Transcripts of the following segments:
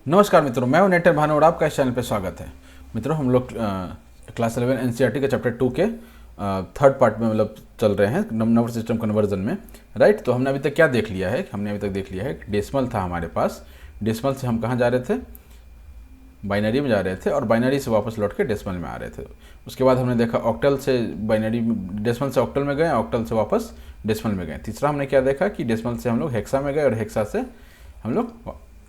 नमस्कार मित्रों, मैं हूं नेटर भानु और आपका इस चैनल पे स्वागत है। मित्रों, हम लोग क्लास 11 एनसीईआरटी के चैप्टर 2 के थर्ड पार्ट में मतलब चल रहे हैं नंबर सिस्टम कन्वर्जन में, राइट। तो हमने अभी तक क्या देख लिया है? हमने अभी तक देख लिया है डेसिमल था हमारे पास। डेसिमल से हम कहाँ जा रहे थे? बाइनरी में जा रहे थे और बाइनरी से वापस लौट के डेसिमल में आ रहे थे। उसके बाद हमने देखा ऑक्टल से बाइनरी, डेसिमल से ऑक्टल में गए, ऑक्टल से वापस डेसिमल में गए। तीसरा हमने क्या देखा कि डेसिमल से हम लोग हेक्सा में गए और हेक्सा से हम लोग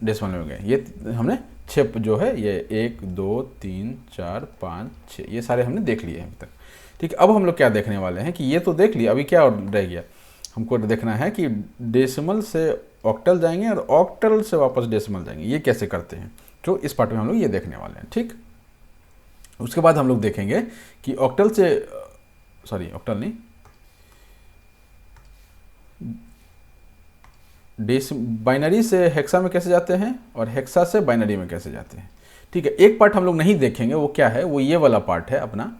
डेसिमल में गए। ये हमने 6 जो है ये 1 2 3 4 5 6 ये सारे हमने देख लिए हैं अभी तक। ठीक है, अब हम लोग क्या देखने वाले हैं कि ये तो देख लिया, अभी क्या और रह गया? हमको देखना है कि डेसिमल से ऑक्टल जाएंगे और ऑक्टल से वापस डेसिमल जाएंगे, ये कैसे करते हैं। तो इस पार्ट में हम लोग ये देखने वाले हैं। ठीक, उसके बाद हम लोग देखेंगे कि ऑक्टल से, सॉरी ऑक्टल नहीं, बाइनरी से हेक्सा में कैसे जाते हैं और हेक्सा से बाइनरी में कैसे जाते हैं। ठीक है, एक पार्ट हम लोग नहीं देखेंगे, वो क्या है? वो ये वाला पार्ट है अपना।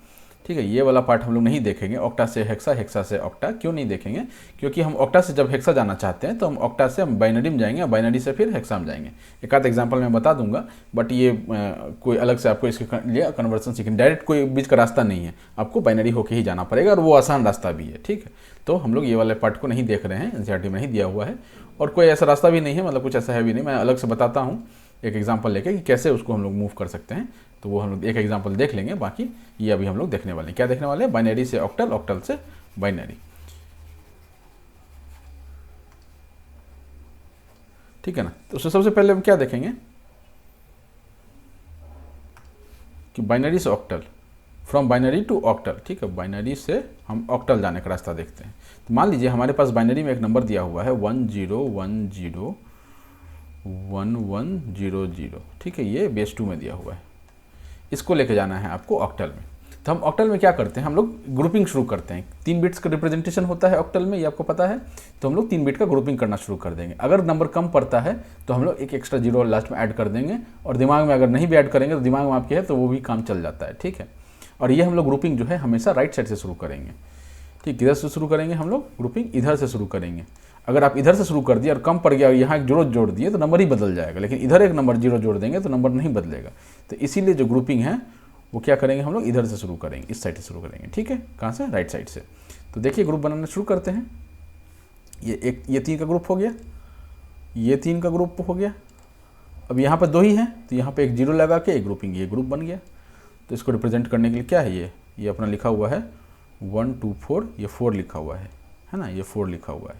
ठीक है, ये वाला पार्ट हम लोग नहीं देखेंगे, ऑक्टा से हेक्सा, हेक्सा से ऑक्टा। क्यों नहीं देखेंगे? क्योंकि हम ऑक्टा से जब हेक्सा जाना चाहते हैं तो हम ऑक्टा से हम बाइनरी में जाएंगे और बाइनरी से फिर हेक्सा में जाएंगे। एक आध एग्जांपल मैं बता दूंगा, बट ये कोई अलग से आपको इसके लिए कन्वर्सन सीखना, डायरेक्ट कोई बीच का रास्ता नहीं है, आपको बाइनरी होकर ही जाना पड़ेगा और वो आसान रास्ता भी है। ठीक है, तो हम लोग ये वाले पार्ट को नहीं देख रहे हैं, एनसीईआरटी में नहीं दिया हुआ है और कोई ऐसा रास्ता भी नहीं है, मतलब कुछ ऐसा है भी नहीं। मैं अलग से बताता हूँ एक एग्जांपल लेके कि कैसे उसको हम लोग मूव कर सकते हैं। तो वो हम लोग एक एग्जांपल देख लेंगे, बाकी ये अभी हम लोग देखने वाले हैं। क्या देखने वाले हैं? बाइनरी से ऑक्टल, ऑक्टल से बाइनरी। ठीक है ना। तो उससे सबसे पहले हम क्या देखेंगे कि बाइनरी से octal, from binary to octal. ठीक है, बाइनरी से हम ऑक्टल जाने का रास्ता देखते हैं। तो मान लीजिए हमारे पास बाइनरी में एक नंबर दिया हुआ है 10101100। ठीक है, ये बेस 2 में दिया हुआ है, इसको लेके जाना है आपको ऑक्टल में। तो हम ऑक्टल में क्या करते हैं? हम लोग ग्रुपिंग शुरू करते हैं। 3 बिट्स का रिप्रेजेंटेशन होता है ऑक्टल में, ये आपको पता है। तो हम लोग 3 बिट का ग्रुपिंग करना शुरू कर देंगे। अगर नंबर कम पड़ता है तो हम लोग एक एक्स्ट्रा जीरो लास्ट में ऐड कर देंगे, और दिमाग में अगर नहीं भी ऐड करेंगे तो दिमाग में आपके है तो वो भी काम चल जाता है। ठीक है, और ये हम लोग ग्रुपिंग जो है हमेशा राइट साइड से शुरू करेंगे। ठीक, इधर से शुरू करेंगे हम लोग ग्रुपिंग, इधर से शुरू करेंगे। अगर आप इधर से शुरू कर दिए और कम पड़ गया और यहाँ एक जीरो जोड़ दिए तो नंबर ही बदल जाएगा, लेकिन इधर एक नंबर जीरो जोड़ देंगे तो नंबर नहीं बदलेगा। तो इसीलिए जो ग्रुपिंग है वो क्या करेंगे, हम लोग इधर से शुरू करेंगे, इस साइड से शुरू करेंगे। ठीक है, कहाँ से? राइट साइड से। तो देखिए ग्रुप बनाना शुरू करते हैं। ये 3 का ग्रुप हो गया, ये 3 का ग्रुप हो गया। अब यहाँ पर 2 ही हैं तो यहाँ पे एक जीरो लगा के एक ग्रुपिंग, ये ग्रुप बन गया। तो इसको रिप्रेजेंट करने के लिए क्या है, ये अपना लिखा हुआ है 1 2 4, ये 4 लिखा हुआ है ना, ये 4 लिखा हुआ है।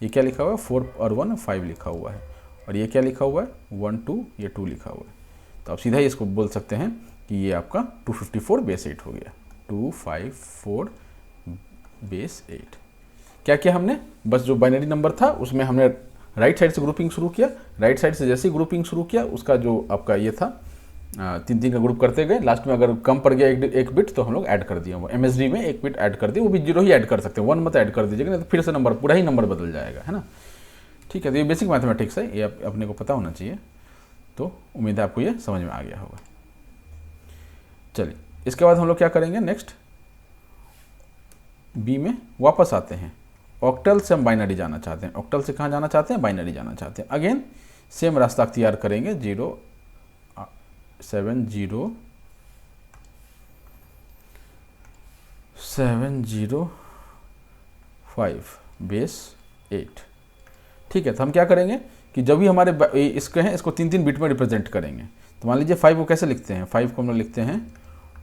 ये क्या लिखा हुआ है? 4 और 1 5 लिखा हुआ है। और ये क्या लिखा हुआ है? 1 2, ये 2 लिखा हुआ है। तो आप सीधा ही इसको बोल सकते हैं कि ये आपका 254 बेस 8 हो गया। 254 बेस 8। क्या किया हमने? बस जो बाइनरी नंबर था उसमें हमने राइट साइड से ग्रुपिंग शुरू किया। राइट साइड से जैसे ही ग्रुपिंग शुरू किया, उसका जो आपका ये था 3 का ग्रुप करते गए। लास्ट में अगर कम पड़ गया एक बिट तो हम लोग ऐड कर दिया, वो एमएसडी में एक बिट ऐड कर दिया, वो भी जीरो ही ऐड कर सकते हैं, 1 मत ऐड कर दीजिएगा, नहीं तो फिर से नंबर पूरा ही नंबर बदल जाएगा, है ना। ठीक है, तो ये बेसिक मैथमेटिक्स है, ये अपने को पता होना चाहिए। तो उम्मीद है आपको ये समझ में आ गया होगा। चलिए, इसके बाद हम लोग क्या करेंगे? नेक्स्ट बी में वापस आते हैं। ऑक्टल से हम बाइनरी जाना चाहते हैं। ऑक्टल से कहाँ जाना चाहते हैं? बाइनरी जाना चाहते हैं। अगेन सेम रास्ता अख्तियार करेंगे, 705 बेस 8। ठीक है, तो हम क्या करेंगे कि जब भी हमारे इसके हैं, इसको 3 बिट में रिप्रेजेंट करेंगे। तो मान लीजिए 5 को कैसे लिखते हैं? 5 को हम लोग लिखते हैं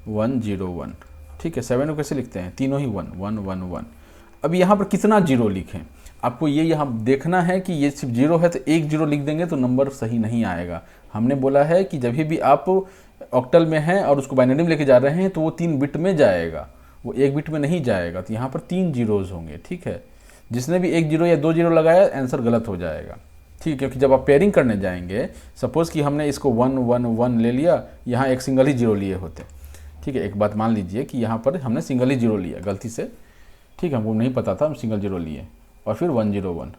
101। ठीक है, 7 को कैसे लिखते हैं? तीनों ही 1 1 1 1। अब यहाँ पर कितना जीरो लिखें? आपको ये यहाँ देखना है कि ये सिर्फ जीरो है तो एक जीरो लिख देंगे तो नंबर सही नहीं आएगा। हमने बोला है कि जब भी आप ऑक्टल में हैं और उसको बाइनरी में लेके जा रहे हैं तो वो 3 बिट में जाएगा, वो 1 बिट में नहीं जाएगा। तो यहाँ पर 3 जीरोज होंगे। ठीक है, जिसने भी 1 जीरो या 2 जीरो लगाया आंसर गलत हो जाएगा। ठीक है, क्योंकि जब आप पेयरिंग करने जाएंगे, सपोज कि हमने इसको 1 1 1 ले लिया, यहाँ एक सिंगल ही जीरो लिए होते। ठीक है, एक बात मान लीजिए कि यहाँ पर हमने सिंगल ही जीरो लिया गलती से। ठीक है, हमको नहीं पता था, हम सिंगल जीरो लिए और फिर 101।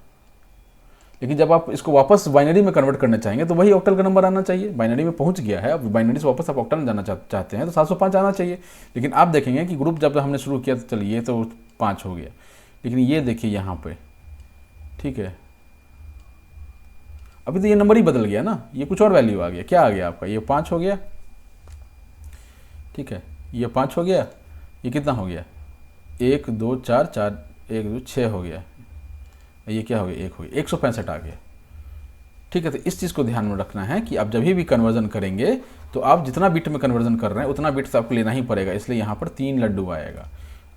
लेकिन जब आप इसको वापस बाइनरी में कन्वर्ट करना चाहेंगे तो वही ऑक्टल का नंबर आना चाहिए। बाइनरी में पहुंच गया है, अब बाइनरी से वापस आप ऑक्टल में जाना चाहते हैं तो 705 आना चाहिए। लेकिन आप देखेंगे कि ग्रुप जब हमने शुरू किया तो चलिए तो 5 हो गया, लेकिन ये देखिए यहाँ पे। ठीक है, अभी तो ये नंबर ही बदल गया ना, ये कुछ और वैल्यू आ गया, क्या आ गया आपका, ये 5 हो गया, ठीक है, ये 5 हो गया, ये कितना हो गया 1 2 4 4 1 2 6 हो गया, ये क्या हो गया 1 हो गया, 165 आ गया, ठीक है। तो इस चीज़ को ध्यान में रखना है कि आप जब भी कन्वर्जन करेंगे तो आप जितना बिट में कन्वर्जन कर रहे हैं उतना बिट तो आपको लेना ही पड़ेगा, इसलिए यहाँ पर 3 लड्डू आएगा।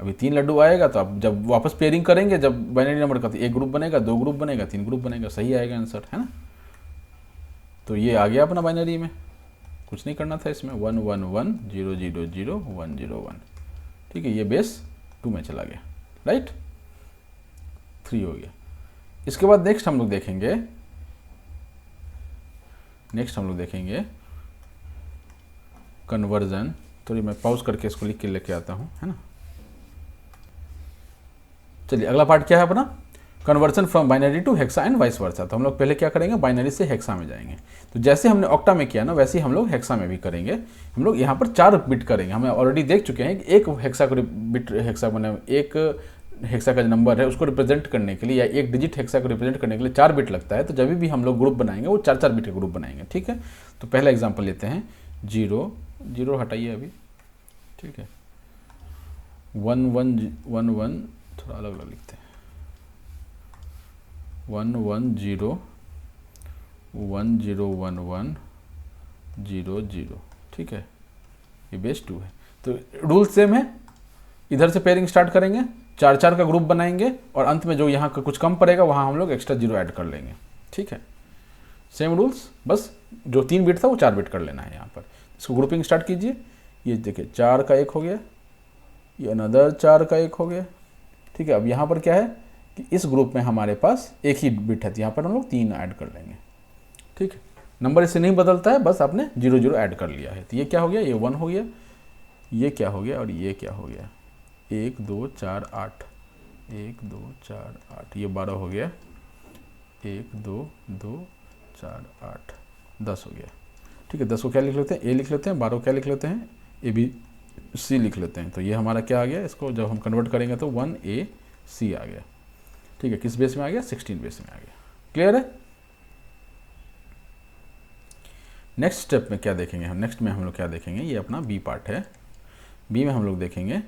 अभी 3 लड्डू आएगा तो आप जब वापस पेयरिंग करेंगे, जब बाइनरी नंबर का, तो एक ग्रुप बनेगा, 2 ग्रुप बनेगा, 3 ग्रुप बनेगा, सही आएगा आंसर, है ना। तो ये आ गया अपना बाइनरी में, कुछ नहीं करना था इसमें, 1 1 1 0 0 0 1 0 1, ठीक है, ये बेस 2 में चला गया, राइट, 3 हो गया। इसके बाद नेक्स्ट हम लोग देखेंगे कन्वर्जन। थोड़ी मैं पॉज करके इसको लिख के लेके आता हूँ, है ना। चलिए अगला पार्ट क्या है अपना, conversion from binary to hexa and vice versa. तो हम लोग पहले क्या करेंगे, बाइनरी से हेक्सा में जाएंगे। तो जैसे हमने ऑक्टा में किया ना, वैसे ही हम लोग हेक्सा में भी करेंगे। हम लोग यहाँ पर 4 बिट करेंगे, हमें ऑलरेडी देख चुके हैं कि एक हेक्सा को बिट, हेक्सा बने एक हेक्सा का जो नंबर है उसको रिप्रेजेंट करने के लिए, या एक डिजिट हेक्सा को रिप्रेजेंट करने के लिए 4 बिट लगता है। तो जब भी हम लोग ग्रुप बनाएंगे वो 4 बिट के ग्रुप बनाएंगे, ठीक है। तो पहला एग्जांपल लेते हैं, 0 0 हटाइए अभी, ठीक है, 1 1 1 1, थोड़ा अलग अलग लिखते हैं, 1 1 0 1 0 1 1 0 0, ठीक है, ये बेस 2 है। तो रूल सेम है, इधर से पेयरिंग स्टार्ट करेंगे, 4 का ग्रुप बनाएंगे, और अंत में जो यहाँ का कुछ कम पड़ेगा वहाँ हम लोग एक्स्ट्रा 0 ऐड कर लेंगे, ठीक है। सेम रूल्स, बस जो 3 बिट था वो 4 बिट कर लेना है यहाँ पर। इसको ग्रुपिंग स्टार्ट कीजिए, ये देखिए 4 का 1 हो गया, ये अनदर 4 का 1 हो गया, ठीक है। अब यहाँ पर क्या है कि इस ग्रुप में हमारे पास एक ही बिट है, तो यहाँ पर हम लोग 3 ऐड कर लेंगे, ठीक है। नंबर इससे नहीं बदलता है, बस आपने 0 0 ऐड कर लिया है। तो ये क्या हो गया, ये 1 हो गया, ये क्या हो गया, और ये क्या हो गया, 1 2 4 8, 1 2 4 8, ये 12 हो गया, 1 2 2 4 8 10 हो गया, ठीक है। 10 को क्या लिख लेते हैं, ए लिख लेते हैं, 12 क्या लिख लेते हैं, ए बी सी लिख लेते हैं। तो ये हमारा क्या आ गया, इसको जब हम कन्वर्ट करेंगे तो 1 A C आ गया, ठीक है। किस बेस में आ गया, 16 बेस में आ गया, क्लियर है। नेक्स्ट स्टेप में क्या देखेंगे हम, नेक्स्ट में हम लोग क्या देखेंगे, ये अपना बी पार्ट है। बी में हम लोग देखेंगे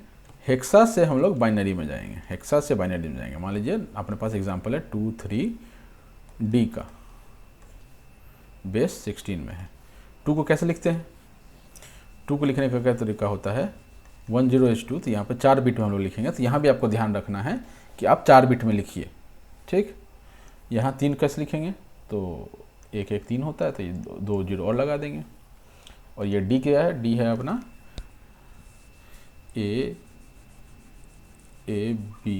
हेक्सा से हम लोग बाइनरी में जाएंगे, हेक्सा से बाइनरी में जाएंगे। मान लीजिए अपने पास एग्जांपल है 2 3 D का बेस 16 में है। 2 को कैसे लिखते हैं, 2 को लिखने का क्या तरीका होता है, 1 0 H 2, तो यहाँ पर 4 बिट में हम लोग लिखेंगे। तो यहाँ भी आपको ध्यान रखना है कि आप 4 बिट में लिखिए, ठीक। यहाँ 3 कैसे लिखेंगे, तो 1 1 3 होता है, तो ये 2 0 और लगा देंगे। और ये D क्या है, D है अपना A B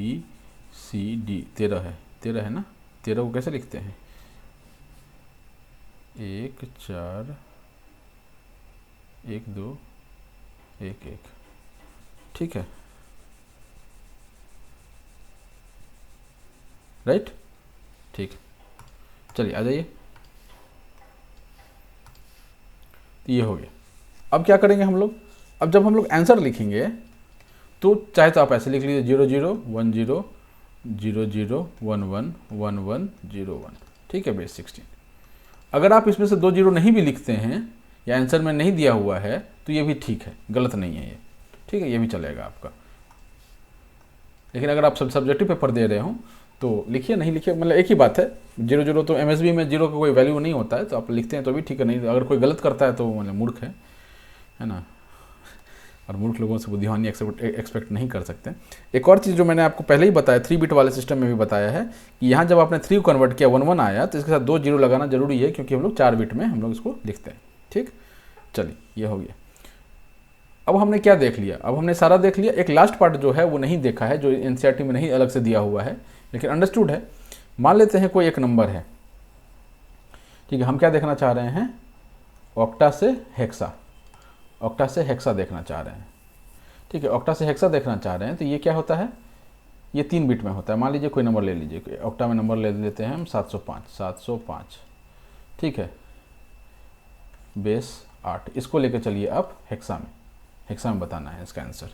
C D, 13 है ना। 13 को कैसे लिखते हैं, 1 4 1 2 1 1, ठीक है, राइट, ठीक। चलिए आ जाइए, तो ये हो गया। अब क्या करेंगे हम लोग, अब जब हम लोग आंसर लिखेंगे तो चाहे तो आप ऐसे लिख लीजिए 0 0 1 0 0 0 1 1 1 1 0 1, ठीक है, बेस 16। अगर आप इसमें से 2 0 नहीं भी लिखते हैं या आंसर में नहीं दिया हुआ है तो ये भी ठीक है, गलत नहीं है ये, ठीक है, ये भी चलेगा आपका। लेकिन अगर आप सब सब्जेक्टिव पेपर दे रहे हो तो लिखिए, नहीं लिखिए मतलब एक ही बात है। 0 0 तो MSB में 0 का कोई वैल्यू नहीं होता है, तो आप लिखते हैं तो भी ठीक है, नहीं अगर कोई गलत करता है तो मतलब मूर्ख है ना। और मूर्ख लोगों से बुद्धिमानी एक्सपेक्ट नहीं कर सकते। एक और चीज़ जो मैंने आपको पहले ही बताया, 3 बिट वाले सिस्टम में भी बताया है कि यहाँ जब आपने 3 को कन्वर्ट किया 1 1 आया, तो इसके साथ 2 0 लगाना जरूरी है, क्योंकि हम लोग 4 बिट में हम लोग इसको लिखते हैं, ठीक। चलिए ये हो गया। अब हमने क्या देख लिया, अब हमने सारा देख लिया। एक लास्ट पार्ट जो है वो नहीं देखा है, जो NCERT में नहीं अलग से दिया हुआ है, लेकिन अंडरस्टूड है। मान लेते हैं कोई एक नंबर है, ठीक है, हम क्या देखना चाह रहे हैं, ऑक्टा से हेक्सा, ऑक्टा से हेक्सा देखना चाह रहे हैं, ठीक है, ऑक्टा से हेक्सा देखना चाह रहे हैं। तो ये क्या होता है, ये 3 बिट में होता है। मान लीजिए कोई नंबर ले लीजिए, ऑक्टा में नंबर ले लेते हैं हम 705, ठीक है, बेस 8। इसको लेकर चलिए आप हेक्सा में बताना है इसका आंसर,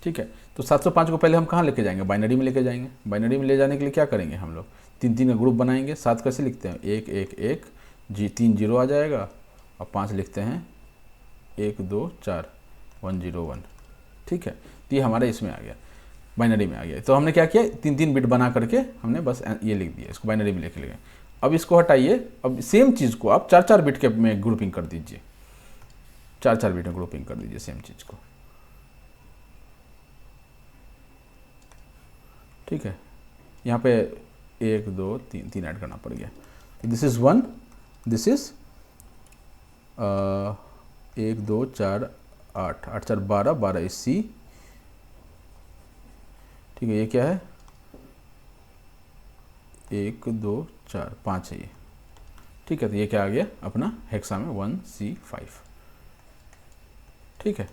ठीक है। तो 705 को पहले हम कहाँ लेके जाएंगे, बाइनरी में लेके जाएंगे। बाइनरी में ले जाने के लिए क्या करेंगे हम लोग, 3 3 का ग्रुप बनाएंगे। 7 कैसे लिखते हैं, 1 1 1 3 जीरो आ जाएगा और 5 लिखते हैं 1 2 4 101। ठीक है, तो ये हमारे इसमें आ गया, बाइनरी में आ गया। तो हमने क्या किया, 3 बिट बना करके हमने बस ये लिख दिया, इसको बाइनरी में लिख लिया। अब इसको हटाइए, अब सेम चीज़ को आप 4 बिट के में ग्रुपिंग कर दीजिए, 4 बिट में ग्रुपिंग कर दीजिए सेम चीज़ को। ठीक है, यहाँ पे 1 2 3 ऐड करना पड़ गया। This is 1, this is 1 2 4 8 8 4 12 12 is C. ठीक है, ये क्या है, 1 2 4 5 है ये। ठीक है, तो ये क्या आ गया अपना हेक्सा में 1C5। ठीक है,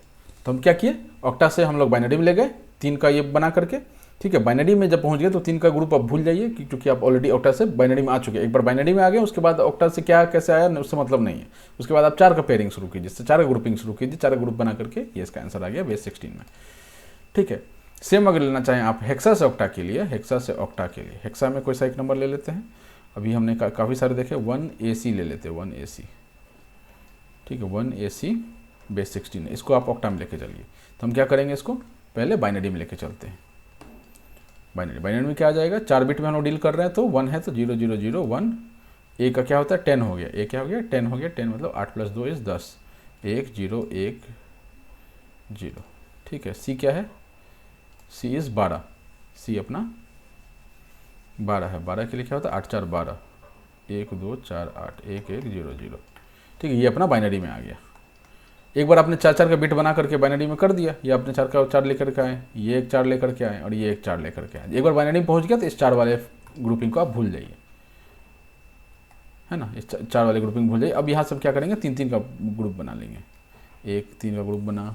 तो हम क्या किए, ऑक्टा से हम लोग बाइनरी में ले गए 3 का ये बना करके। ठीक है, बाइनरी में जब पहुंच गए तो 3 का ग्रुप आप भूल जाइए, क्योंकि आप ऑलरेडी ऑक्टा से बाइनरी में आ चुके हैं। एक बार बाइनरी में आ गए, उसके बाद ऑक्टा से क्या कैसे आया उससे मतलब नहीं है। उसके बाद आप 4 का पेयरिंग शुरू कीजिए, 4 का ग्रुपिंग शुरू कीजिए, 4 का ग्रुप बना करके ये इसका आंसर आ गया बेस 16 में। ठीक है, सेम अगर लेना चाहें आप हेक्सा से ऑक्टा के लिए, हेक्सा से ऑक्टा के लिए, हेक्सा में कोई सा एक नंबर ले लेते हैं। अभी हमने काफ़ी सारे देखे, 1AC ले लेते हैं, 1AC। ठीक है, 1AC बेस 16 है, इसको आप ऑक्टा में लेके चलिए। तो हम क्या करेंगे, इसको पहले बाइनरी में लेके चलते हैं। बाइनरी में क्या आ जाएगा, 4 बिट में हम लोग डील कर रहे हैं, तो 1 है तो 0 0 0 1। ए का क्या होता है 10 हो गया, ए क्या हो गया 10 हो गया, 10 मतलब 8 + 2 इज 10, 1 0 1 0। ठीक है, सी क्या है, सी इज़ 12, सी अपना 12 है, 12 के लिए क्या होता है 8 4 12, 1 2 4 8 1 1 0 0। ठीक है, ये अपना बाइनरी में आ गया। एक बार आपने 4 का बिट बना करके बाइनरी में कर दिया, ये आपने 4 का 4 लेकर के आए, ये एक 4 लेकर के आए और ये एक 4 लेकर के आए। एक बार बाइनरी में पहुंच गया तो इस 4 वाले ग्रुपिंग को आप भूल जाइए, है ना, इस 4 वाले ग्रुपिंग भूल जाइए। अब यहाँ सब क्या करेंगे, 3 का ग्रुप बना लेंगे। 1 3 का ग्रुप बना,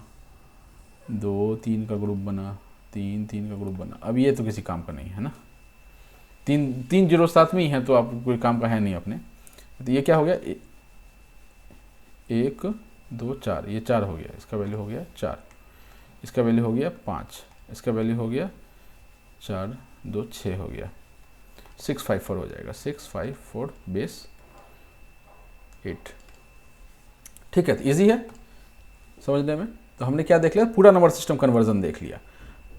2 3 का ग्रुप बना, 3 का ग्रुप बना। अब ये तो किसी काम का नहीं है ना, 3 0 साथ में ही है, तो आप कोई काम का है नहीं अपने। तो ये क्या हो गया, 1 2 4, ये 4 हो गया, इसका वैल्यू हो गया 4, इसका वैल्यू हो गया 5, इसका वैल्यू हो गया 4 2 6 हो गया, 654 हो जाएगा, 654 बेस 8। ठीक है, तो ईजी है समझने में। तो हमने क्या देख लिया, पूरा नंबर सिस्टम कन्वर्जन देख लिया।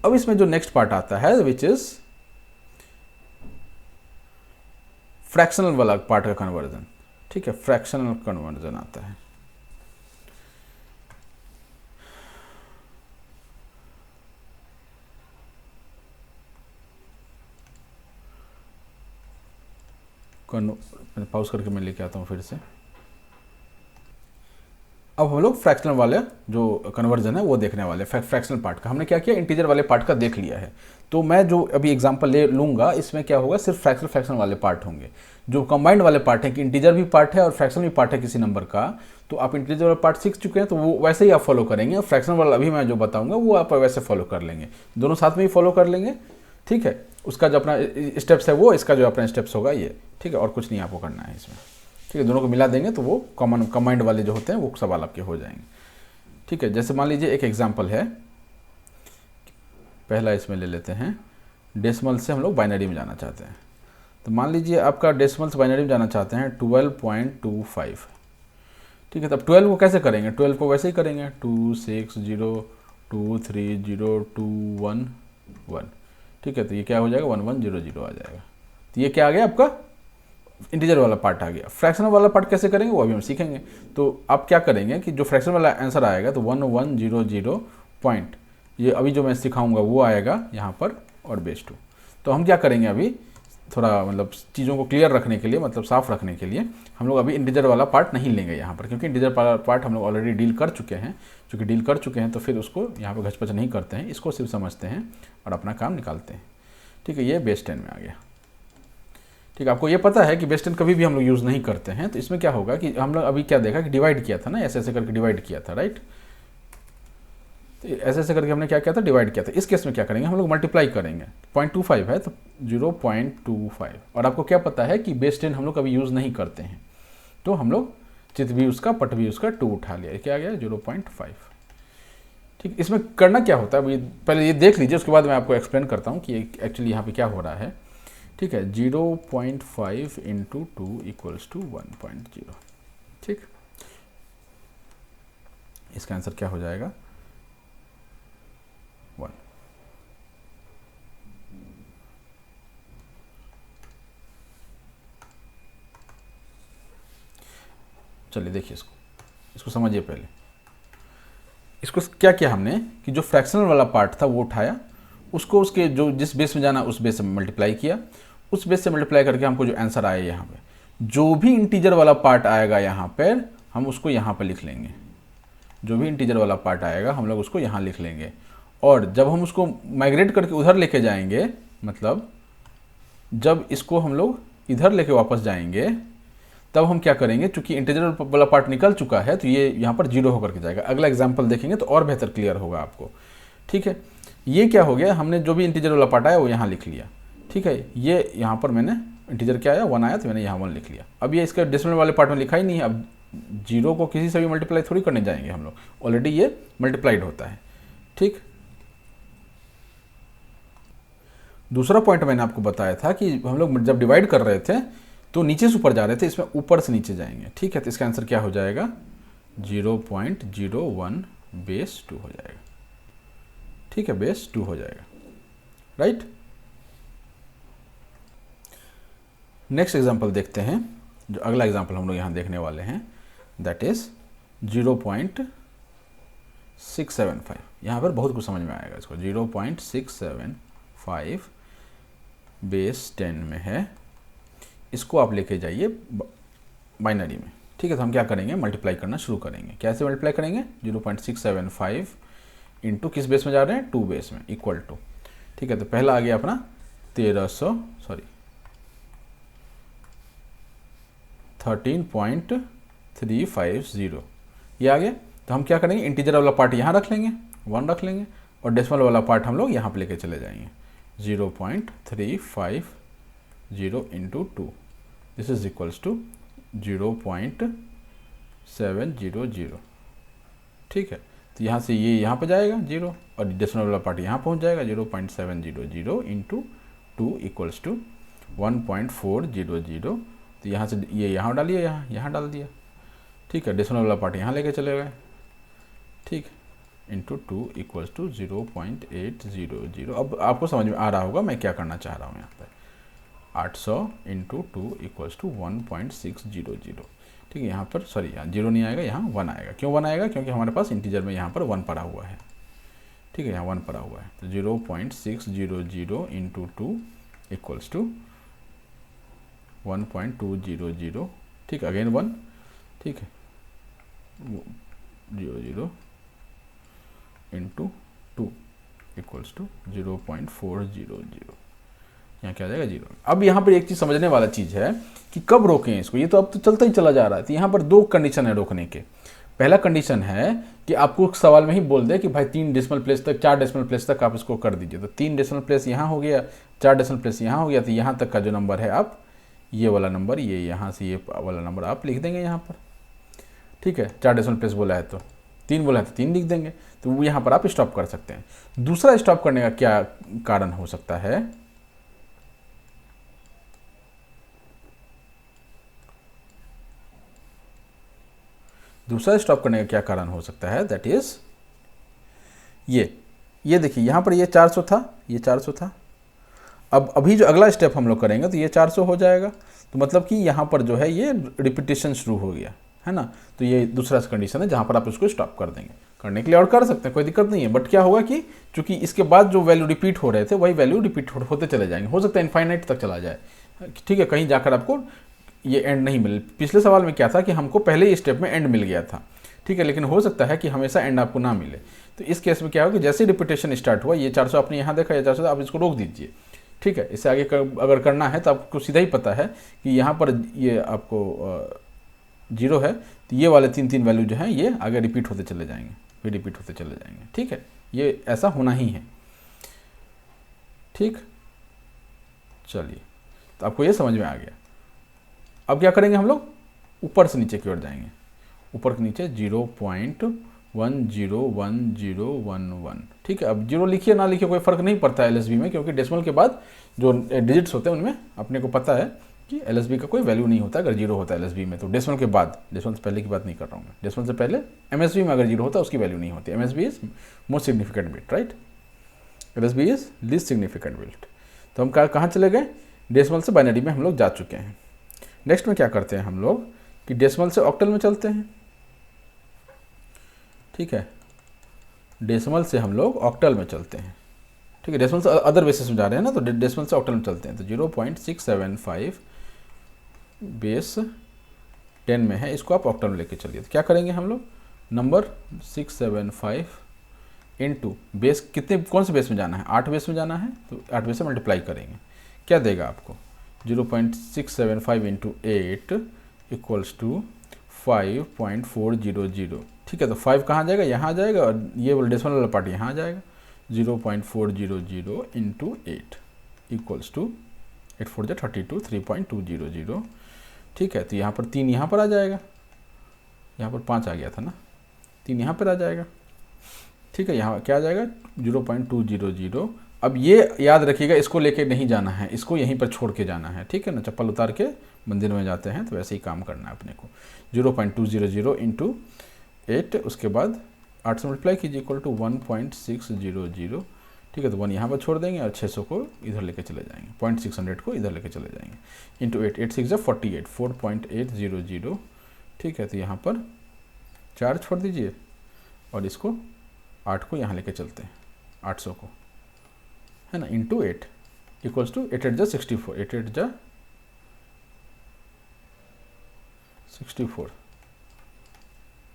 अब इसमें जो नेक्स्ट पार्ट आता है विच इज फ्रैक्शनल वाला पार्ट का कन्वर्जन। ठीक है, फ्रैक्शनल कन्वर्जन आता है। पॉज करके मैं लेके आता हूँ फिर से। अब हम लोग फ्रैक्शनल वाले जो कन्वर्जन है वो देखने वाले। फ्रैक्शनल पार्ट का हमने क्या किया, इंटीजर वाले पार्ट का देख लिया है। तो मैं जो अभी एग्जांपल ले लूँगा इसमें क्या होगा, सिर्फ फ्रैक्शनल वाले पार्ट होंगे। जो कंबाइंड वाले पार्ट है कि इंटीजर भी पार्ट है और फ्रैक्शनल भी पार्ट है किसी नंबर का, तो आप इंटीजर वाला पार्ट सीख चुके हैं तो वो वैसे ही आप फॉलो करेंगे। और फ्रैक्शनल वाला अभी मैं जो बताऊँगा वो आप वैसे फॉलो कर लेंगे, दोनों साथ में ही फॉलो कर लेंगे। ठीक है, उसका जो अपना स्टेप्स है वो, इसका जो अपना स्टेप्स होगा ये। ठीक है, और कुछ नहीं आपको करना है इसमें। ठीक है, दोनों को मिला देंगे तो वो कंबाइंड वाले जो होते हैं वो सवाल आपके हो जाएंगे। ठीक है, जैसे मान लीजिए एक एग्जांपल है, पहला इसमें ले लेते हैं, डेसिमल से हम लोग बाइनरी में जाना चाहते हैं। तो मान लीजिए आपका डेसिमल से बाइनरी में जाना चाहते हैं 12.25। ठीक है, तब 12 को कैसे करेंगे, 12 को वैसे ही करेंगे 2 6 0 2 3 0 2 1 1। ठीक है, तो ये क्या हो जाएगा 1 1 0 0 आ जाएगा। तो ये क्या आ गया आपका इंटीजर वाला पार्ट आ गया। फ्रैक्शनल वाला पार्ट कैसे करेंगे वो अभी हम सीखेंगे। तो आप क्या करेंगे कि जो फ्रैक्शनल वाला आंसर आएगा तो 1 1 0 0 पॉइंट, ये अभी जो मैं सिखाऊंगा वो आएगा यहाँ पर और बेस 2। तो हम क्या करेंगे अभी, थोड़ा मतलब चीज़ों को क्लियर रखने के लिए, मतलब साफ रखने के लिए, हम लोग अभी इंटीजर वाला पार्ट नहीं लेंगे यहाँ पर, क्योंकि इंटीजर वाला पार्ट हम लोग ऑलरेडी डील कर चुके हैं। चूँकि डील कर चुके हैं तो फिर उसको यहाँ पर घचपच नहीं करते हैं, इसको सिर्फ समझते हैं और अपना काम निकालते हैं। ठीक है, ये बेस 10 में आ गया। ठीक है, आपको ये पता है कि बेस 10 कभी भी हम लोग यूज़ नहीं करते हैं। तो इसमें क्या होगा कि हम लोग अभी क्या देखा कि डिवाइड किया था ना, ऐसे ऐसे करके डिवाइड किया था, राइट। तो ऐसे ऐसे करके हमने क्या किया था, डिवाइड किया था। इस केस में क्या करेंगे, हम लोग मल्टीप्लाई करेंगे। 0.25 है तो 0.25, और आपको क्या पता है कि बेस 10 हम लोग कभी यूज़ नहीं करते हैं, तो हम लोग चित भी उसका पट भी उसका 2 उठा लिया, क्या आ गया 0.5। ठीक, इसमें करना क्या होता है, अभी पहले ये देख लीजिए, उसके बाद मैं आपको एक्सप्लेन करता हूँ कि एक्चुअली यहाँ पे क्या हो रहा है। ठीक है, 0.5 इंटू 2 इक्वल्स टू 1.0। ठीक, इसका आंसर क्या हो जाएगा? 1। चलिए देखिए इसको समझिए। पहले इसको क्या किया हमने कि जो फ्रैक्शनल वाला पार्ट था वो उठाया, उसको उसके जो जिस बेस में जाना उस बेस से मल्टीप्लाई किया, उस बेस से मल्टीप्लाई करके हमको जो आंसर आया यहाँ पे, जो भी इंटीजर वाला पार्ट आएगा यहाँ पर हम उसको यहाँ पर लिख लेंगे। जो भी इंटीजर वाला पार्ट आएगा हम लोग उसको यहाँ लिख लेंगे, और जब हम उसको माइग्रेट करके उधर लेके जाएंगे, मतलब जब इसको हम लोग इधर लेके वापस जाएंगे, तब हम क्या करेंगे, चूंकि इंटीजर वाला पार्ट निकल चुका है तो ये यहाँ पर 0 होकर के जाएगा। अगला एग्जाम्पल देखेंगे तो और बेहतर क्लियर होगा आपको। ठीक है, ये क्या हो गया, हमने जो भी इंटीजर वाला पार्ट आया वो यहाँ लिख लिया। ठीक है, ये यहाँ पर मैंने इंटीजर क्या आया 1 आया तो मैंने यहाँ 1 लिख लिया। अब ये इसके डेसिमल वाले पार्ट में लिखा ही नहीं है। अब 0 को किसी से भी मल्टीप्लाई थोड़ी करने जाएंगे हम लोग, ऑलरेडी ये मल्टीप्लाइड होता है। ठीक, दूसरा पॉइंट मैंने आपको बताया था कि हम लोग जब डिवाइड कर रहे थे तो नीचे से ऊपर जा रहे थे, इसमें ऊपर से नीचे जाएंगे। ठीक है, तो इसका आंसर क्या हो जाएगा? 0.01 बेस 2 हो जाएगा। ठीक है, बेस 2 हो जाएगा। राइट, नेक्स्ट एग्जांपल देखते हैं। जो अगला एग्जांपल हम लोग यहाँ देखने वाले हैं दैट इज 0.675। यहाँ पर बहुत कुछ समझ में आएगा इसको। 0.675 बेस 10 में है, इसको आप लेके जाइए बाइनरी में। ठीक है, तो हम क्या करेंगे, मल्टीप्लाई करना शुरू करेंगे। कैसे मल्टीप्लाई करेंगे? 0.675 इंटू किस बेस में जा रहे हैं? 2 बेस में, इक्वल टू। ठीक है, तो पहला आ गया अपना 13.350, ये आ गया। तो हम क्या करेंगे, इंटीजर वाला पार्ट यहाँ रख लेंगे, 1 रख लेंगे, और डेसिमल वाला पार्ट हम लोग यहाँ पे लेके चले जाएंगे। 0.350 into 2, this is equals to 0.700। ठीक है, तो यहाँ से ये यहाँ पे जाएगा 0, और डेसिमल वाला पार्ट यहाँ पहुँच जाएगा। 0.700 इंटू 2 इक्वल्स टू 1.400। तो यहाँ से ये यहाँ डालिए, यहाँ डाल दिया। ठीक है, डेसिमल वाला पार्ट यहाँ लेके चले गए। ठीक, इंटू 2 इक्वल्स टू 0.800। अब आपको समझ में आ रहा होगा मैं क्या करना चाह रहा हूँ यहाँ पर। 800 इंटू 2 इक्वल्स टू 1.600। ठीक है, यहाँ पर सॉरी, यहाँ 0 नहीं आएगा, यहाँ 1 आएगा। क्यों 1 आएगा? क्योंकि हमारे पास इंटीजर में यहाँ पर 1 पड़ा हुआ है। ठीक है, यहाँ 1 पड़ा हुआ है। तो 0.600 इंटू 2 इक्वल्स टू 1.200। ठीक है, अगेन 1। ठीक है, 00 इंटू 2 इक्वल्स टू 0.400। यहाँ क्या आ जाएगा? 0। अब यहाँ पर एक चीज़ समझने वाला चीज़ है कि कब रोकें इसको। ये तो अब तो चलता ही चला जा रहा है। तो यहाँ पर 2 कंडीशन है रोकने के। पहला कंडीशन है कि आपको सवाल में ही बोल दे कि भाई 3 डेसिमल प्लेस तक, 4 डेसिमल प्लेस तक आप इसको कर दीजिए। तो 3 डेसिमल प्लेस यहाँ हो गया, 4 डेसिमल प्लेस यहाँ हो गया। तो यहाँ तक का जो नंबर है आप ये वाला नंबर, ये यहाँ से ये वाला नंबर आप लिख देंगे यहाँ पर। ठीक है, 4 डेसिमल प्लेस बोला है तो 3 बोला है तो 3 लिख देंगे। तो यहाँ पर आप स्टॉप कर सकते हैं। दूसरा स्टॉप करने का क्या कारण हो सकता है? दूसरा स्टॉप करने का क्या कारण हो सकता है? दैट इज ये देखिए, यहाँ पर ये 400 था, ये 400 था। अब अभी जो अगला स्टेप हम लोग करेंगे तो ये 400 हो जाएगा। तो मतलब कि यहाँ पर जो है ये रिपीटेशन शुरू हो गया है ना। तो ये दूसरा कंडीशन है जहाँ पर आप इसको स्टॉप कर देंगे। करने के लिए और कर सकते हैं, कोई दिक्कत नहीं है। बट क्या होगा कि चूंकि इसके बाद जो वैल्यू रिपीट हो रहे थे वही वैल्यू रिपीट होते चले जाएंगे। हो सकता है इनफाइनाइट तक चला जाए। ठीक है, कहीं जाकर आपको ये एंड नहीं मिले। पिछले सवाल में क्या था कि हमको पहले ही स्टेप में एंड मिल गया था। ठीक है, लेकिन हो सकता है कि हमेशा एंड आपको ना मिले। तो इस केस में क्या होगा कि जैसे रिपीटेशन स्टार्ट हुआ, ये 400 आपने यहाँ देखा, ये 400 आप इसको रोक दीजिए। ठीक है, इससे आगे अगर करना है तो आपको सीधा ही पता है कि यहाँ पर ये आपको 0 है, तो ये वाले 3 वैल्यू जो हैं ये आगे रिपीट होते चले जाएंगे, फिर रिपीट होते चले जाएंगे। ठीक है, ये ऐसा होना ही है। ठीक, चलिए, तो आपको ये समझ में आ गया। अब क्या करेंगे हम लोग? ऊपर से नीचे की ओर जाएंगे। ऊपर के नीचे 0.101011। ठीक है, अब 0 लिखिए ना लिखिए कोई फर्क नहीं पड़ता है एलएसबी में, क्योंकि डेसिमल के बाद जो डिजिट्स होते हैं उनमें अपने को पता है कि LSB का कोई वैल्यू नहीं होता अगर जीरो होता है LSB में, तो डेसिमल के बाद, डेसिमल से पहले की बात नहीं कर रहा हूँ मैं, डेसिमल से पहले MSB में अगर जीरो होता है उसकी वैल्यू नहीं होती। MSB is most significant bit, right, LSB is least significant bit. तो हम कहाँ चले गए, डेसिमल से बाइनरी में हम लोग जा चुके हैं। नेक्स्ट में क्या करते हैं हम लोग कि डेसिमल से ऑक्टल में चलते हैं, ठीक है, डेसिमल से हम लोग ऑक्टल में चलते हैं, ठीक है, डेसिमल से अदर बेसिस में जा रहे हैं ना, तो डेसिमल से ऑक्टल में चलते हैं। तो 0.675 बेस 10 में है, इसको आप ऑक्टल में लेके चलिए। तो क्या करेंगे हम लोग, नंबर 675 इंटू बेस, कितने कौन से बेस में जाना है, 8 बेस में जाना है, तो 8 बेस से मल्टीप्लाई करेंगे, क्या देगा आपको 0.675 इंटू 8 इक्वल्स टू 5.400, ठीक है। तो 5 कहाँ जाएगा, यहाँ आ जाएगा, और ये वाला डेसिमल वाला पार्ट यहाँ आ जाएगा। 0.400 इंटू 8 इक्वल्स टू 8 4 जा 32, 3.200, ठीक है। तो यहाँ पर 3 यहाँ पर आ जाएगा, यहाँ पर 5 आ गया था ना, 3 यहाँ पर आ जाएगा, ठीक है। यहाँ क्या आ जाएगा 0.200। अब ये याद रखिएगा, इसको लेके नहीं जाना है, इसको यहीं पर छोड़ के जाना है, ठीक है ना। चप्पल उतार के मंदिर में जाते हैं तो वैसे ही काम करना है अपने को। 0.200 इंटू 8, उसके बाद 8 से मल्टीप्लाई कीजिए, इक्वल टू 1.600, ठीक है। तो 1 यहाँ पर छोड़ देंगे और 600 को इधर लेके चले जाएंगे, 0.600 को इधर लेके चले जाएंगे, इंटू 8, 8 6 48, 4.800, ठीक है। तो यहाँ पर 4 छोड़ दीजिए और इसको 8 को यहाँ लेके चलते हैं, 800 को, है ना, इंटू 8 इक्वल्स टू 8 8 जा 64, 8 8 जा 64,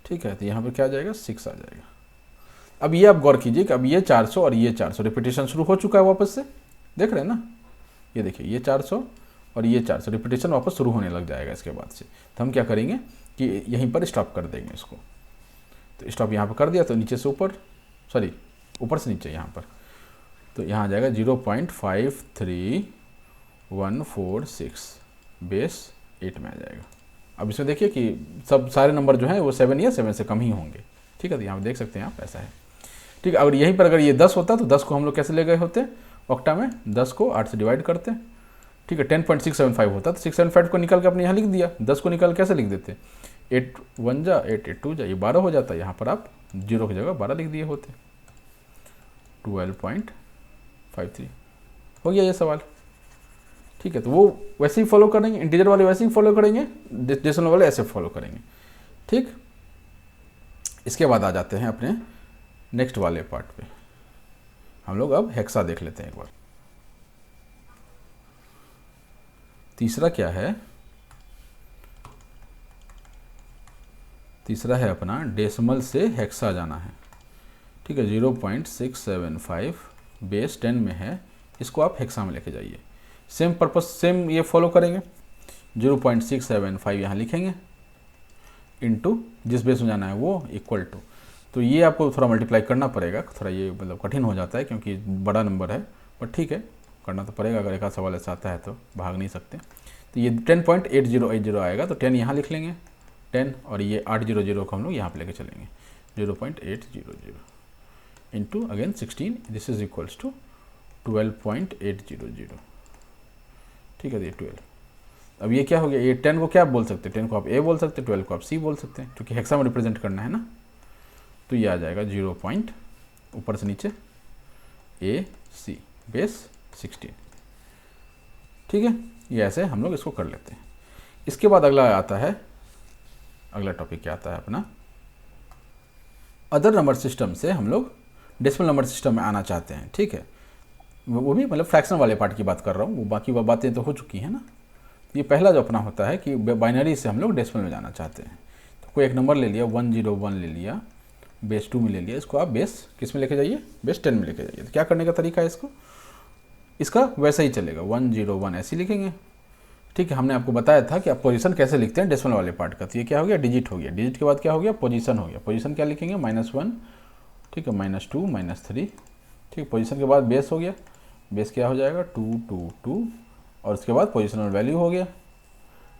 ठीक है। तो यहाँ पर क्या आ जाएगा 6 आ जाएगा। अब ये आप गौर कीजिए कि अब ये 400 और ये 400 रिपीटेशन शुरू हो चुका है वापस से, देख रहे हैं ना, ये देखिए ये 400 और ये 400 रिपीटेशन वापस शुरू होने लग जाएगा इसके बाद से। तो हम क्या करेंगे कि यहीं पर स्टॉप कर देंगे इसको। तो स्टॉप यहाँ पर कर दिया, तो नीचे से ऊपर, सॉरी ऊपर से नीचे यहाँ पर, तो यहाँ आ जाएगा 0.53146 बेस 8 में आ जाएगा। अब इसमें देखिए कि सब सारे नंबर जो हैं वो 7 या 7 से कम ही होंगे, ठीक है। तो यहाँ पर देख सकते हैं आप, ऐसा है, ठीक है। अगर यहीं पर अगर ये 10 होता तो 10 को हम लोग कैसे ले गए होते ऑक्टा में, 10 को 8 से डिवाइड करते, ठीक है। 10.675 होता तो 675 को निकाल के अपने यहाँ लिख दिया, 10 को निकाल कैसे लिख देते, 8 1 जा 8 8 2 जा, ये 12 हो जाता है। यहाँ पर आप 0 की जगह 12 लिख दिए होते, 12.53 हो गया ये सवाल, ठीक है। तो वो वैसे ही फॉलो करेंगे, इंटीजर वाले वैसे ही फॉलो करेंगे, डेसिमल वाले ऐसे फॉलो करेंगे, ठीक। इसके बाद आ जाते हैं अपने नेक्स्ट वाले पार्ट पे। हम लोग अब हेक्सा देख लेते हैं एक बार। तीसरा क्या है, तीसरा है अपना डेसिमल से हेक्सा जाना है, ठीक है। 0.675 बेस 10 में है, इसको आप हेक्सा में लेके जाइए। सेम पर्पस, सेम ये फॉलो करेंगे, 0.675 यहाँ लिखेंगे, इनटू जिस बेस में जाना है वो, इक्वल टू, तो ये आपको थोड़ा मल्टीप्लाई करना पड़ेगा, थोड़ा ये मतलब कठिन हो जाता है क्योंकि बड़ा नंबर है, पर ठीक है करना तो पड़ेगा, अगर एक आध सवाल ऐसा आता है तो भाग नहीं सकते। तो ये 10.8080 आएगा, तो 10 यहाँ लिख लेंगे 10, और ये 800 को हम लोग यहाँ पे लेके चलेंगे, 0.800 into again 16, this is equals to 12.800, ठीक है। ये 12, अब ये क्या हो गया, ये 10 को क्या आप बोल सकते हैं, 10 को आप ए बोल सकते हैं, 12 को आप सी बोल सकते हैं, क्योंकि हेक्सा में रिप्रेजेंट करना है ना। तो ये आ जाएगा 0. ऊपर से नीचे ए सी बेस 16, ठीक है। ये ऐसे हम लोग इसको कर लेते हैं। इसके बाद अगला आता है, अगला टॉपिक क्या आता है अपना, अदर नंबर सिस्टम से हम लोग डेसिमल नंबर सिस्टम में आना चाहते हैं, ठीक है। वो भी मतलब फ्रैक्शन वाले पार्ट की बात कर रहा हूँ, वो बाकी बातें तो हो चुकी हैं ना। ये पहला जो अपना होता है कि बाइनरी से हम लोग डेसिमल में जाना चाहते हैं। तो कोई एक नंबर ले लिया, 101 ले लिया, बेस 2 में ले लिया, इसको आप बेस किस में लेके जाइए, बेस 10 में लेके जाइए। तो क्या करने का तरीका है इसको, इसका वैसा ही चलेगा, 101 ऐसे लिखेंगे, ठीक है। हमने आपको बताया था कि आप पोजीशन कैसे लिखते हैं डेसिमल वाले पार्ट का। तो ये क्या हो गया, डिजिट हो गया, डिजिट के बाद क्या हो गया, पोजीशन हो गया। पोजीशन क्या लिखेंगे, -1, ठीक है, -2 -3, ठीक। पोजीशन के बाद बेस हो गया, बेस क्या हो जाएगा 2 2 2, और उसके बाद पोजिशनल वैल्यू हो गया,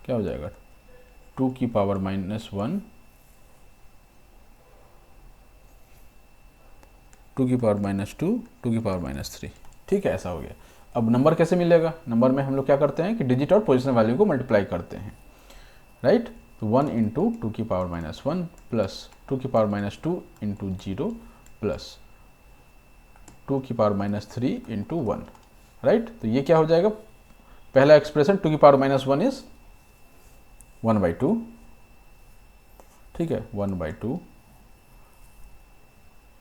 क्या हो जाएगा 2 की पावर -1, 2 की पावर -2, 2 की पावर -3, ठीक है, ऐसा हो गया। अब नंबर कैसे मिलेगा, नंबर में हम लोग क्या करते हैं कि डिजिट और पोजिशन वैल्यू को मल्टीप्लाई करते हैं, राइट। तो 1 इंटू 2 की पावर -1 प्लस 2 की पावर -2 इंटू 0 प्लस 2 की पावर -3 इंटू 1, राइट। तो ये क्या हो जाएगा, पहला एक्सप्रेशन 2 की पावर -1 इज 1/2, ठीक है, 1/2,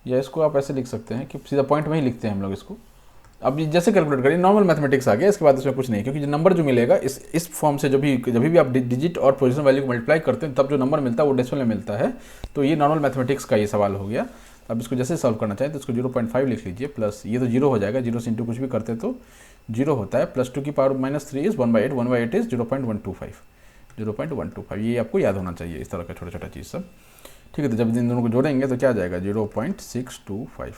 या इसको आप ऐसे लिख सकते हैं कि सीधा पॉइंट में ही लिखते हैं हम लोग इसको। अब जैसे कैलकुलेट करिए, नॉर्मल मैथमेटिक्स आ गया, इसके बाद इसमें कुछ नहीं, क्योंकि जो नंबर जो मिलेगा इस फॉर्म से, जब भी आप डिजिट और पोजीशन वैल्यू को मल्टीप्लाई करते हैं तब जो नंबर मिलता है वो डेसिमल में मिलता है। तो ये नॉर्मल मैथमेटिक्स का ये सवाल हो गया। अब इसको जैसे सॉल्व करना चाहें तो इसको 0.5 लिख लीजिए, प्लस ये तो 0 हो जाएगा, 0 से इंटू कुछ भी करते तो 0 होता है, प्लस 2 की पावर -3 इज 1/8, 1/8 इज 0.125, ये आपको याद होना चाहिए, इस तरह का छोटा छोटा चीज़ सब, ठीक है। तो जब इन दोनों को जोड़ेंगे तो क्या आ जाएगा 0.625,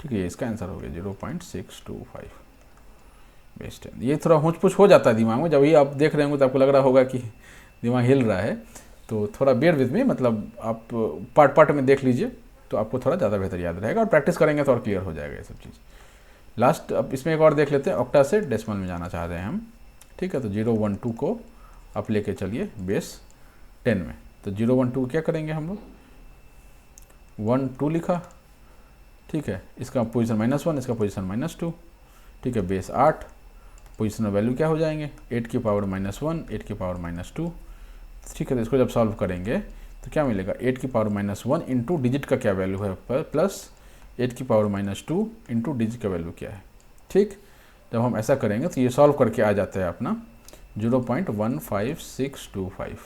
ठीक है, ये इसका आंसर हो गया 0.625 बेस्ट है। ये थोड़ा हुच-पुच हो जाता है दिमाग में, जब ये आप देख रहे होंगे तो आपको लग रहा होगा कि दिमाग हिल रहा है, तो थोड़ा बेयर विद में, मतलब आप पार्ट पार्ट में देख लीजिए तो आपको थोड़ा ज़्यादा बेहतर याद रहेगा, और प्रैक्टिस करेंगे तो और क्लियर हो जाएगा ये सब चीज़। लास्ट अब इसमें एक और देख लेते हैं, ऑक्टा से डेसिमल में जाना चाह रहे हैं हम, ठीक है। तो 012 को आप लेके चलिए बेस 10 में, तो 012 क्या करेंगे हम लोग, 12 लिखा, ठीक है, इसका पोजीशन -1, इसका पोजीशन -2, ठीक है, बेस 8, पोजीशन वैल्यू क्या हो जाएंगे 8 की पावर -1, 8 की पावर -2, ठीक है। तो इसको जब सॉल्व करेंगे तो क्या मिलेगा 8 की पावर -1 इंटू डिजिट का क्या वैल्यू है, प्लस 8 की पावर -2 इंटू डिजिट का वैल्यू क्या है, ठीक। जब हम ऐसा करेंगे तो ये सॉल्व करके आ जाता है अपना 0.15625,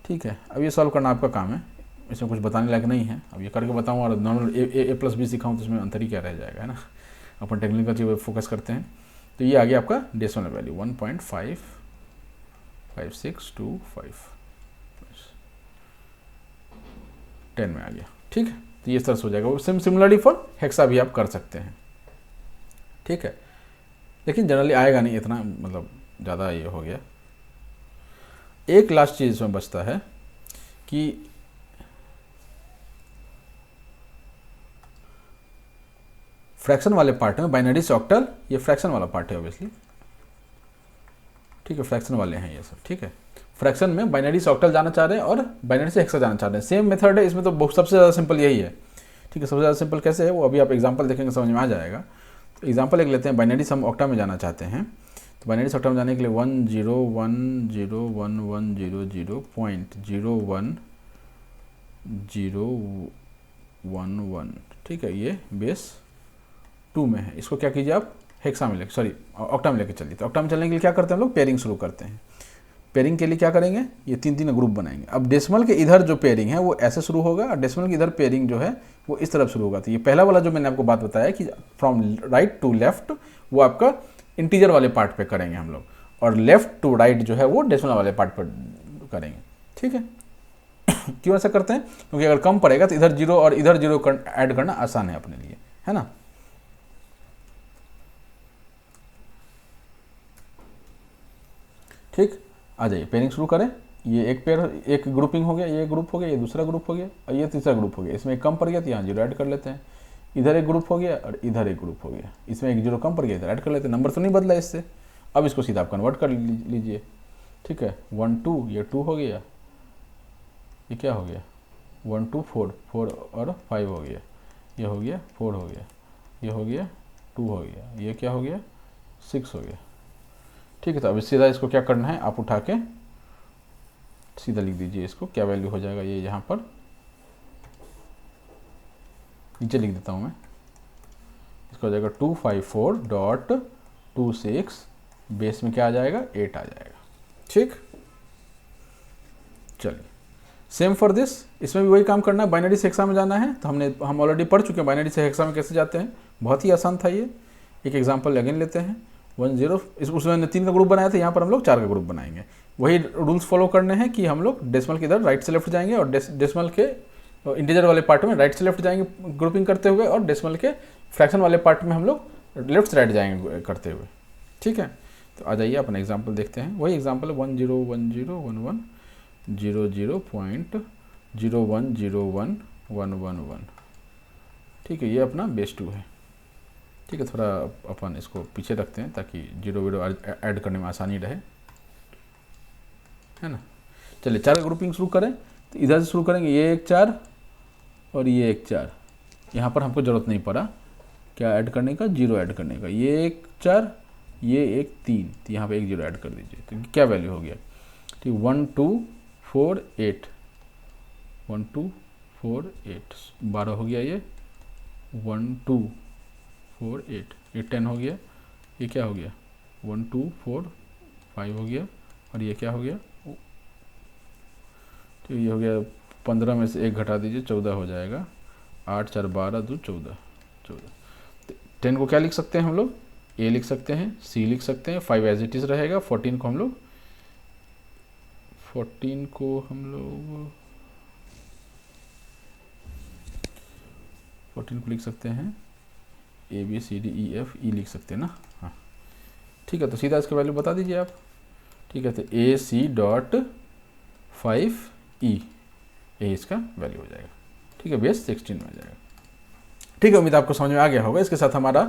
ठीक है। अब ये सॉल्व करना आपका काम है, इसमें कुछ बताने लायक नहीं है, अब ये करके बताऊँ और नॉर्मल a+b सिखाऊँ तो इसमें अंतर ही क्या रह जाएगा, है ना। अपन टेक्निकल चीज़ फोकस करते हैं। तो ये आ गया आपका डेसिमल वैल्यू 1.55625 10 में आ गया, ठीक है। तो ये इस तरह से हो जाएगा। सिमिलरली फॉर हेक्सा भी आप कर सकते हैं, ठीक है, लेकिन जनरली आएगा नहीं इतना, मतलब ज़्यादा ये हो गया। एक लास्ट चीज़ इसमें बचता है कि फ्रैक्शन वाले पार्ट में बाइनरी से ऑक्टल, ये फ्रैक्शन वाला पार्ट है ऑब्वियसली, ठीक है, फ्रैक्शन वाले हैं ये सब, ठीक है। फ्रैक्शन में बाइनरी से ऑक्टल जाना चाह रहे हैं और बाइनरी से हेक्सा जाना चाह रहे हैं, सेम मेथड है इसमें, तो सबसे ज़्यादा सिंपल यही है, ठीक है। सबसे ज़्यादा सिंपल कैसे है वो अभी आप एग्जांपल देखेंगे समझ में आ जाएगा। तो एग्जांपल एक लेते हैं, बाइनरी से हम ऑक्टा में जाना चाहते हैं, तो बाइनरी से ऑक्टा में जाने के लिए 1010100.0111, ठीक है, ये बेस 2 में है। इसको क्या कीजिए आप हेक्सा में ऑक्टा में लेके चलिए। तो ऑक्टा में चलने के लिए क्या करते हैं हम लोग, पेयरिंग शुरू करते हैं। पेयरिंग के लिए क्या करेंगे, ये 3 ग्रुप बनाएंगे। अब डेसिमल के इधर जो पेयरिंग है वो ऐसे शुरू होगा, और डेसिमल के इधर पेयरिंग जो है वो इस तरफ शुरू होगा। तो ये पहला वाला जो मैंने आपको बात बताया कि फ्रॉम राइट टू लेफ्ट, वो आपका इंटीजर वाले पार्ट पे करेंगे हम लोग, और लेफ्ट टू राइट जो है वो डेसिमल वाले पार्ट पर करेंगे, ठीक है। क्यों ऐसा करते हैं, क्योंकि अगर कम पड़ेगा तो इधर 0 और इधर 0 ऐड करना आसान है अपने लिए, है ना। ठीक, आ जाइए पेयरिंग शुरू करें। ये एक ग्रुपिंग हो गया, ये ग्रुप हो गया, ये दूसरा ग्रुप हो गया, और ये तीसरा ग्रुप हो गया। इसमें एक कम पड़ गया तो यहाँ 0 ऐड कर लेते हैं। इधर एक ग्रुप हो गया और इधर एक ग्रुप हो गया, इसमें एक 0 कम पड़ गया, इधर ऐड कर लेते हैं। नंबर तो नहीं बदला इससे। अब इसको सीधा आप कन्वर्ट कर लीजिए, ठीक है। 1 2, ये 2 हो गया, ये क्या हो गया 1 2 4 4 और 5 हो गया, ये हो गया 4 हो गया, ये हो गया 2 हो गया, ये क्या हो गया 6 हो गया, ठीक है। तो अब सीधा इसको क्या करना है, आप उठा के सीधा लिख दीजिए इसको, क्या वैल्यू हो जाएगा ये यहाँ पर नीचे लिख देता हूँ मैं। इसका हो जाएगा 254.26, बेस में क्या आ जाएगा 8 आ जाएगा, ठीक। चलिए सेम फॉर दिस, इसमें भी वही काम करना है। बाइनरी से हेक्सा में जाना है तो हम ऑलरेडी पढ़ चुके हैं बाइनरी से हेक्सा में कैसे जाते हैं, बहुत ही आसान था ये। एक एग्जांपल अगेन लेते हैं 10, उसमें 3 का ग्रुप बनाया था, यहाँ पर हम लोग 4 का ग्रुप बनाएंगे। वही रूल्स फॉलो करने हैं कि हम लोग डेसिमल के इधर राइट से लेफ्ट जाएंगे, और डेसिमल के इंटीजर वाले पार्ट में राइट से लेफ्ट जाएंगे ग्रुपिंग करते हुए, और डेसिमल के फ्रैक्शन वाले पार्ट में हम लोग लेफ्ट से राइट जाएंगे करते हुए, ठीक है। तो आ जाइए अपना एग्जाम्पल देखते हैं। वही एग्जाम्पल 10101100.01011111, ठीक है। ये अपना बेस 2 है, ठीक है, थोड़ा अपन इसको पीछे रखते हैं ताकि जीरो वीरो ऐड करने में आसानी रहे, है ना। चलिए 4 का ग्रुपिंग शुरू करें, तो इधर से शुरू करेंगे, ये एक 4 और ये एक 4। यहाँ पर हमको ज़रूरत नहीं पड़ा क्या ऐड करने का, 0 ऐड करने का। ये एक 4, ये एक 3, तो यहाँ पे एक 0 ऐड कर दीजिए, तो क्या वैल्यू हो गया, ठीक 1 2 4 8, 1 2 4 8, 12 हो गया। ये 1 2 4 8, ये 10 हो गया। ये क्या हो गया, 1 2 4 5 हो गया। और ये क्या हो गया, तो ये हो गया 15 में से 1 घटा दीजिए, 14 हो जाएगा। 8 4 12 2 14, 10 को क्या लिख सकते हैं हम लोग, ए लिख सकते हैं, सी लिख सकते हैं, 5 एज इट इज़ रहेगा। 14 को हम लोग 14 को लिख सकते हैं A B C D E F E लिख सकते हैं ना। हाँ ठीक है, तो सीधा इसका वैल्यू बता दीजिए आप। ठीक है, तो ए सी डॉट 5 ई, ये इसका वैल्यू हो जाएगा। ठीक है, बेस 16 में आ जाएगा। ठीक है, उम्मीद आपको समझ में आ गया होगा। इसके साथ हमारा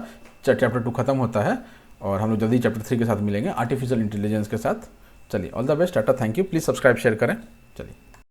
चैप्टर 2 खत्म होता है और हम लोग जल्दी चैप्टर 3 के साथ मिलेंगे, आर्टिफिशियल इंटेलिजेंस के साथ। चलिए, all the best, Tata, thank you. Please subscribe share करें। चलिए।